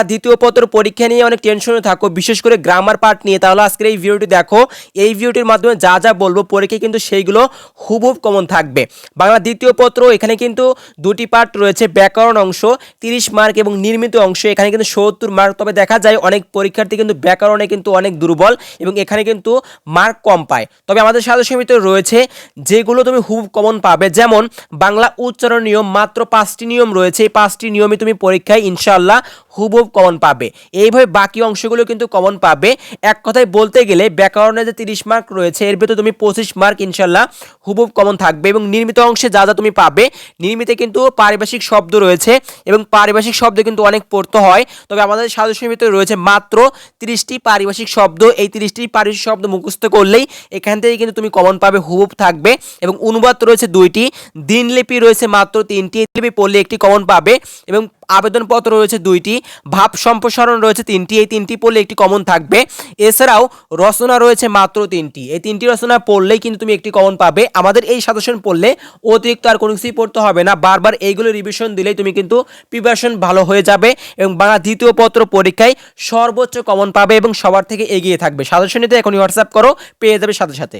দ্বিতীয় পত্র পরীক্ষা নিয়ে অনেক টেনশনে থাকো, বিশেষ করে গ্রামার পার্ট নিয়ে, তাহলে আজকের এই ভিডিওটি দেখো। এই ভিডিওটির মাধ্যমে যা যা বলবো পরীক্ষায় কিন্তু সেইগুলো হুবহুব কমন থাকবে। বাংলা দ্বিতীয় পত্র এখানে কিন্তু দুটি পার্ট রয়েছে, ব্যাকরণ অংশ 30 মার্ক এবং নির্মিত অংশ এখানে কিন্তু 70 মার্ক। তবে দেখা যায় অনেক পরীক্ষার্থী কিন্তু ব্যাকরণে কিন্তু অনেক দুর্বল এবং এখানে কিন্তু মার্ক কম পায়। তবে আমাদের সাজেশনের ভিতরে রয়েছে যেগুলো তুমি হুবহুব কমন পাবে, যেমন বাংলা উচ্চারণ নিয়ম মাত্র 5টি নিয়ম রয়েছে, এই 5টি নিয়মই তুমি পরীক্ষায় ইনশাআল্লাহ হুবহুব কমন পাবে। এইভাবে বাকি অংশগুলো কিন্তু কমন পাবে। এক কথায় বলতে গেলে ব্যাকরণে যে 30 মার্ক রয়েছে এর ভিতরে তুমি 25 মার্ক ইনশাআল্লাহ হুবহুব কমন থাকবে। এবং নির্মিত অংশে যা যা তুমি পাবে, নির্মিতে কিন্তু পারিভাষিক শব্দ রয়েছে এবং পারিভাষিক শব্দ কিন্তু অনেক পড়তে হয়। তবে আমাদের সাজেশনের ভিতরে রয়েছে মাত্র 30টি পারিভাষিক শব্দ, এই 30টি পারিভাষিক শব্দ মুখস্থ করলেই এখান থেকে কিন্তু তুমি কমন পাবে, হুবহুব থাকবে। এবং অনুবাদ রয়েছে 2টি, দিনলিপি রয়েছে মাত্র 3টি, লিপি পড়লে একটি কমন পাবে। এবং আবেদনপত্র রয়েছে 2টি, ভাব সম্প্রসারণ রয়েছে 3টি, এই 3টি পড়লে একটি কমন থাকবে। এছাড়াও রচনা রয়েছে মাত্র 3টি, এই 3টি রচনা পড়লেই কিন্তু তুমি একটি কমন পাবে। আমাদের এই সাজেশন পড়লে অতিরিক্ত আর কোনো কিছুই পড়তে হবে না, বারবার এইগুলো রিভিশন দিলেই তুমি কিন্তু প্রিপারেশন ভালো হয়ে যাবে এবং বাংলা দ্বিতীয় পত্র পরীক্ষায় সর্বোচ্চ কমন পাবে এবং সবার থেকে এগিয়ে থাকবে। সাজেশন নিতে এখনই হোয়াটসঅ্যাপ করো, পেয়ে যাবে সাথে সাথে।